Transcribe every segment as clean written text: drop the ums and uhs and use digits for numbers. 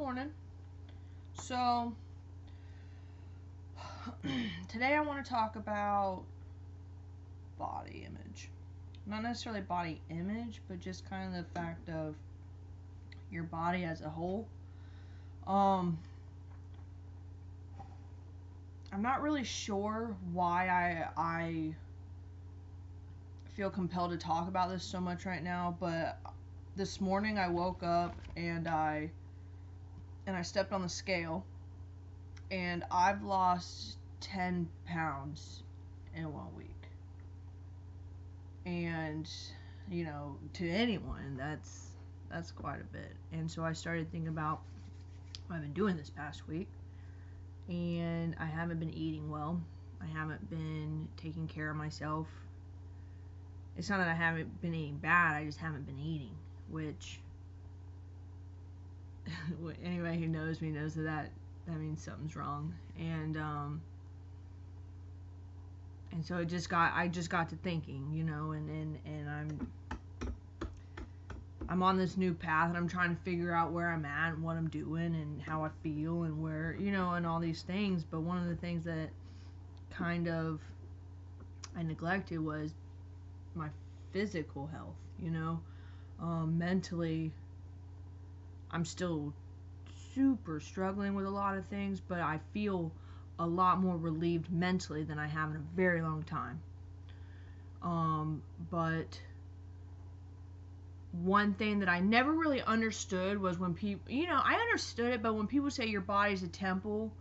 morning. So, today I want to talk about body image. Not necessarily body image, but just kind of the fact of your body as a whole. Um, I'm not really sure why I feel compelled to talk about this so much right now, but this morning I woke up and I stepped on the scale and I've lost 10 pounds in 1 week. And, to anyone, that's quite a bit. And so I started thinking about what I've been doing this past week. And I haven't been eating well. I haven't been taking care of myself. It's not that I haven't been eating bad, I just haven't been eating, which anybody who knows me knows that means something's wrong. And so I just got to thinking, and I'm on this new path and I'm trying to figure out where I'm at and what I'm doing and how I feel and where, and all these things. But one of the things that kind of I neglected was my physical health, mentally I'm still super struggling with a lot of things, but I feel a lot more relieved mentally than I have in a very long time. But one thing that I never really understood was when people, I understood it, but when people say your body's a temple,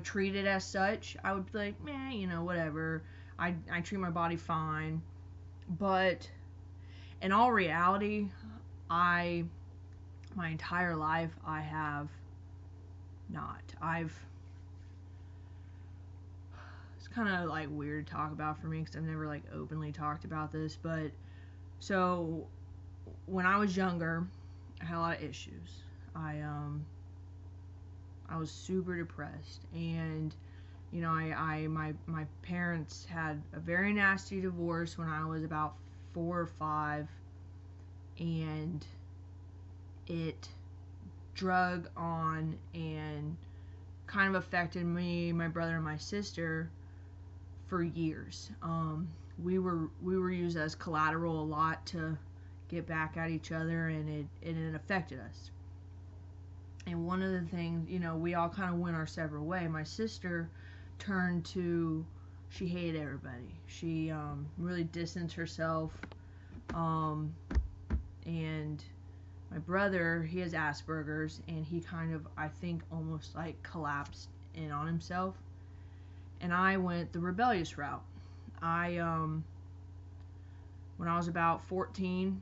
treat it as such, I would be like, man, whatever. I treat my body fine. But in all reality, my entire life, I have not. It's kind of like weird to talk about for me because I've never like openly talked about this, but so when I was younger, I had a lot of issues. I was super depressed, and my parents had a very nasty divorce when I was about 4 or 5, and it drug on and kind of affected me, my brother, and my sister for years. We were used as collateral a lot to get back at each other, and it affected us. And one of the things, we all kind of went our separate way. My sister turned to, she hated everybody. She really distanced herself. And my brother, he has Asperger's, and he kind of, I think, almost like collapsed in on himself. And I went the rebellious route. When I was about 14,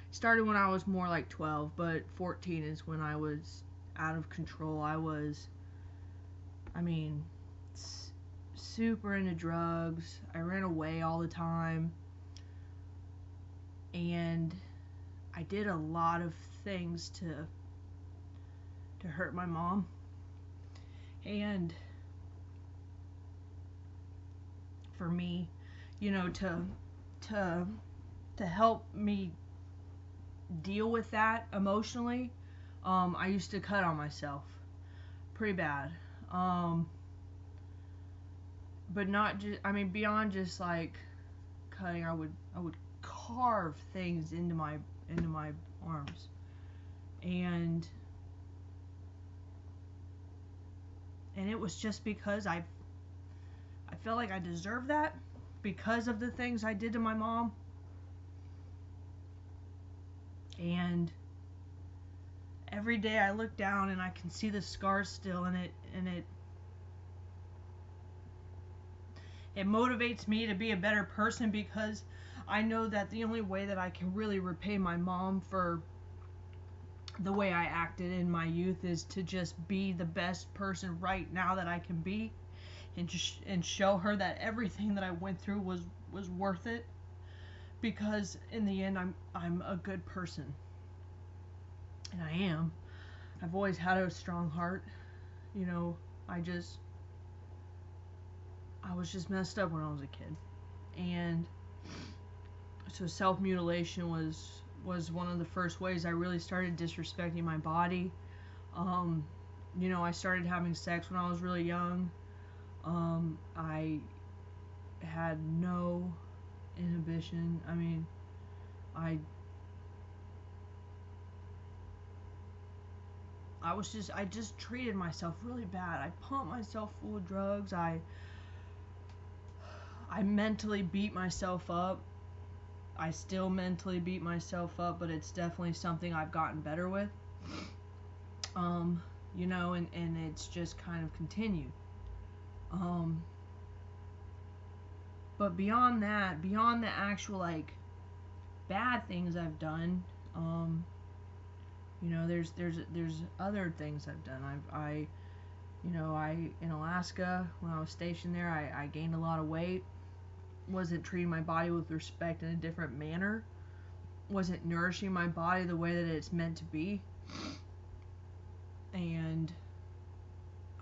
started when I was more like 12, but 14 is when I was out of control. Super into drugs. I ran away all the time. And I did a lot of things to hurt my mom. And for me, to help me deal with that emotionally, I used to cut on myself pretty bad. But not just, beyond just like cutting, I would carve things into my arms. And it was just because I felt like I deserved that because of the things I did to my mom. And every day I look down and I can see the scars still, and it motivates me to be a better person, because I know that the only way that I can really repay my mom for the way I acted in my youth is to just be the best person right now that I can be, and show her that everything that I went through was worth it, because in the end I'm a good person, and I am. I've always had a strong heart. I was just messed up when I was a kid, and so self-mutilation was one of the first ways I really started disrespecting my body. I started having sex when I was really young. I had no inhibition. I mean, I I just treated myself really bad. I pumped myself full of drugs. I mentally beat myself up. I still mentally beat myself up, but it's definitely something I've gotten better with. And it's just kind of continued. But beyond that, beyond the actual like bad things I've done, there's other things I've done. I in Alaska when I was stationed there, I gained a lot of weight. Wasn't treating my body with respect in a different manner. Wasn't nourishing my body the way that it's meant to be. And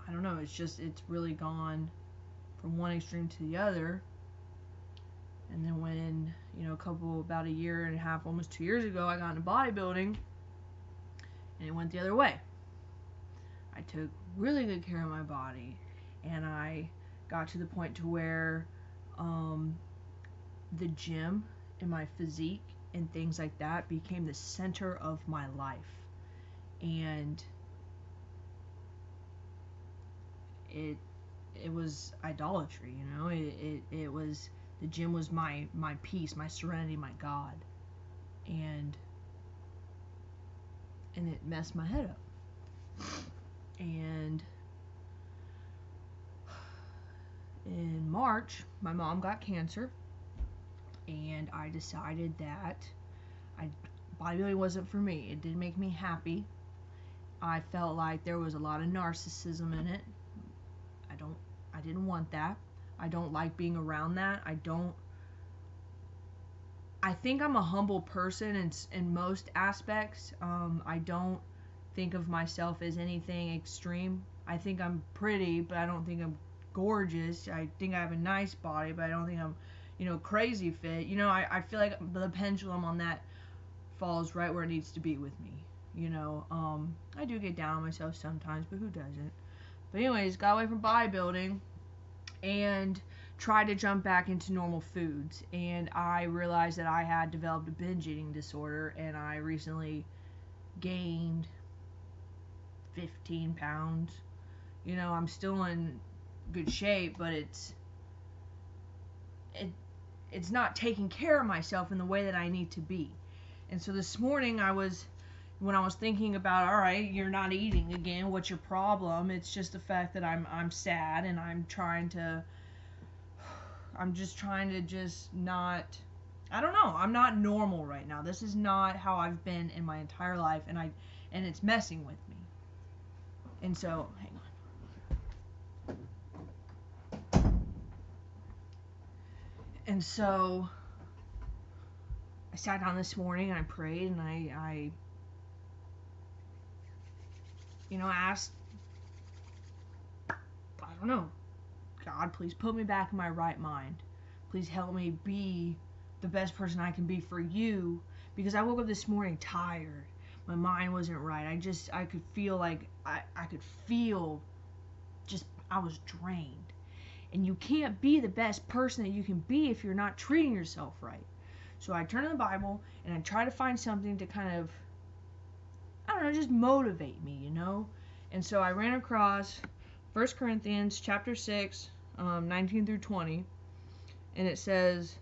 I don't know, it's really gone from one extreme to the other. And then when, about a year and a half, almost 2 years ago, I got into bodybuilding, and it went the other way. I took really good care of my body, and I got to the point to where the gym and my physique and things like that became the center of my life. And it was idolatry, it was, the gym was my peace, my serenity, my God. And it messed my head up. And in March, my mom got cancer, and I decided that bodybuilding wasn't for me. It didn't make me happy. I felt like there was a lot of narcissism in it. I didn't want that. I don't like being around that. I think I'm a humble person in most aspects. I don't think of myself as anything extreme. I think I'm pretty, but I don't think I'm gorgeous. I think I have a nice body, but I don't think I'm, crazy fit. I feel like the pendulum on that falls right where it needs to be with me. I do get down on myself sometimes, but who doesn't? But anyways, got away from bodybuilding and tried to jump back into normal foods. And I realized that I had developed a binge eating disorder, and I recently gained 15 pounds. I'm still in good shape, but it's not taking care of myself in the way that I need to be. And so this morning when I was thinking about, all right, you're not eating again, what's your problem? It's just the fact that I'm sad, and I'm just trying to just not, I don't know, I'm not normal right now. This is not how I've been in my entire life, and it's messing with me. And so, hang on. And so I sat down this morning and I prayed, and I asked, I don't know, God, please put me back in my right mind. Please help me be the best person I can be for you, because I woke up this morning tired. My mind wasn't right. I could feel like I could feel just I was drained. And you can't be the best person that you can be if you're not treating yourself right. So I turn to the Bible and I try to find something to kind of, I don't know, just motivate me, And so I ran across 1 Corinthians chapter 6, 19 through 20. And it says,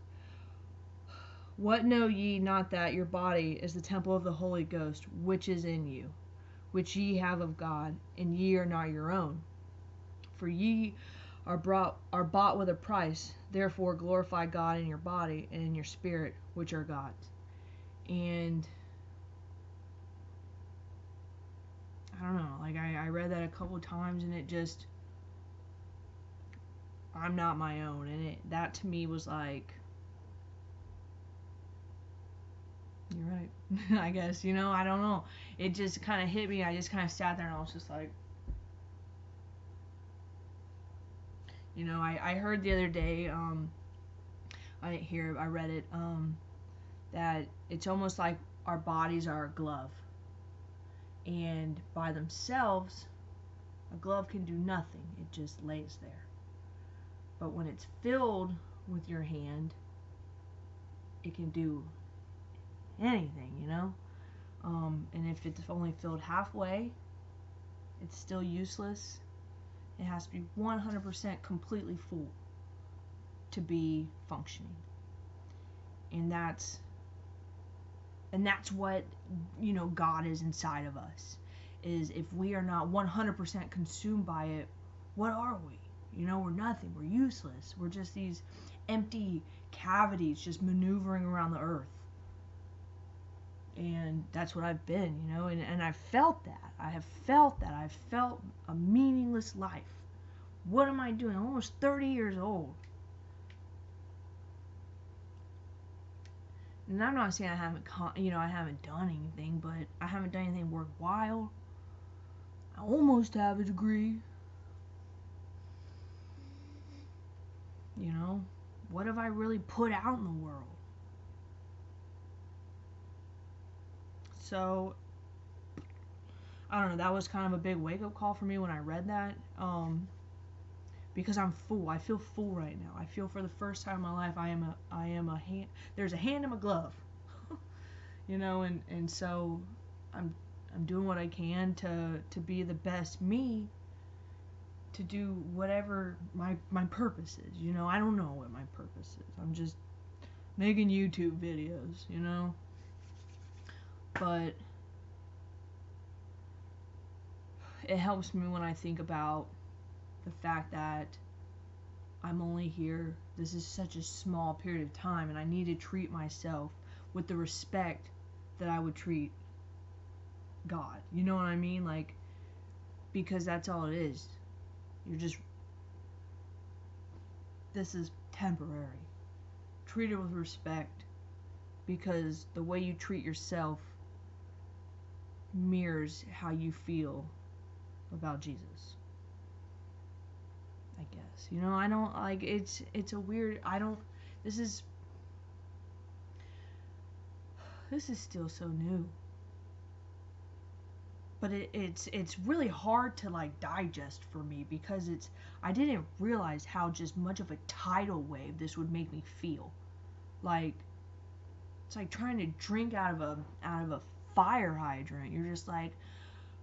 "What know ye not that your body is the temple of the Holy Ghost, which is in you, which ye have of God, and ye are not your own? For ye are bought with a price. Therefore glorify God in your body and in your spirit, which are God's." And I don't know, like I read that a couple of times, and it just, I'm not my own. And that to me was like, you're right. I guess, I don't know. It just kind of hit me. I just kind of sat there and I was just like, I heard the other day, I didn't hear it, I read it, that it's almost like our bodies are a glove. And by themselves, a glove can do nothing. It just lays there. But when it's filled with your hand, it can do anything, you know? And if it's only filled halfway, it's still useless. It has to be 100% completely full to be functioning. And that's what, you know, God is inside of us. Is if we are not 100% consumed by it, what are we? You know, we're nothing. We're useless. We're just these empty cavities just maneuvering around the earth. And that's what I've been, you know, and I've felt that. I have felt that. I've felt a meaningless life. What am I doing? I'm almost 30 years old. And I'm not saying I haven't done anything, but I haven't done anything worthwhile. I almost have a degree. You know, what have I really put out in the world? So, I don't know, that was kind of a big wake-up call for me when I read that. Because I'm full. I feel full right now. I feel for the first time in my life I am a hand. There's a hand in my glove. You know, and so I'm doing what I can to be the best me, to do whatever my purpose is. You know, I don't know what my purpose is. I'm just making YouTube videos, you know. But it helps me when I think about the fact that I'm only here. This is such a small period of time, and I need to treat myself with the respect that I would treat God. You know what I mean? Like, because that's all it is. This is temporary. Treat it with respect, because the way you treat yourself mirrors how you feel about Jesus. I guess. You know, I don't, like, it's a weird, this is still so new. But it's really hard to, like, digest for me, because I didn't realize how just much of a tidal wave this would make me feel. Like, it's like trying to drink out of a fire hydrant. You're just like,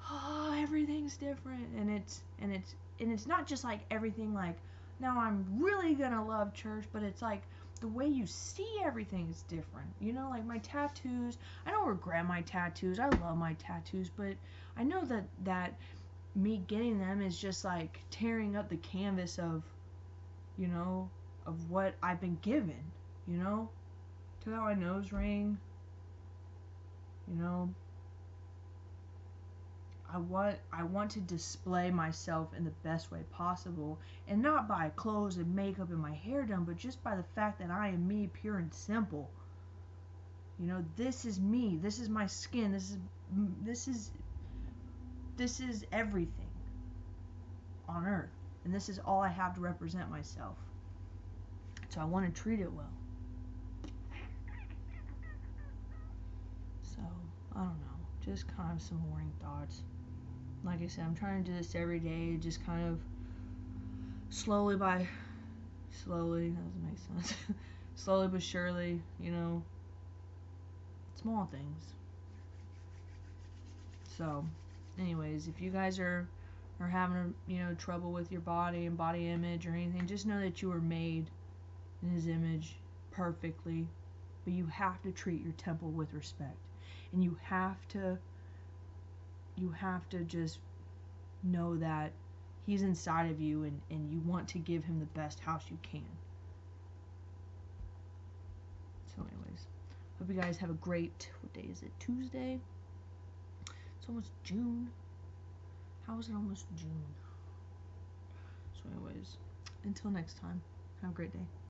oh, everything's different, and it's not just like everything, like, now I'm really gonna love church, but it's like the way you see everything is different. You know, like my tattoos, I don't regret my tattoos. I love my tattoos, but I know that me getting them is just like tearing up the canvas of, you know, of what I've been given, you know. Took out my nose ring, you know. I want to display myself in the best way possible, and not by clothes and makeup and my hair done, but just by the fact that I am me, pure and simple. You know, this is me. This is my skin. This is everything on earth, and this is all I have to represent myself. So I want to treat it well. So, I don't know, just kind of some morning thoughts. Like I said, I'm trying to do this every day, just kind of slowly, that doesn't make sense. Slowly but surely, you know, small things. So, anyways, if you guys are having, you know, trouble with your body and body image or anything, just know that you were made in His image perfectly, but you have to treat your temple with respect, and you have to just know that He's inside of you, and you want to give Him the best house you can. So anyways, hope you guys have a great, what day is it? Tuesday? It's almost June. How is it almost June? So anyways, until next time, have a great day.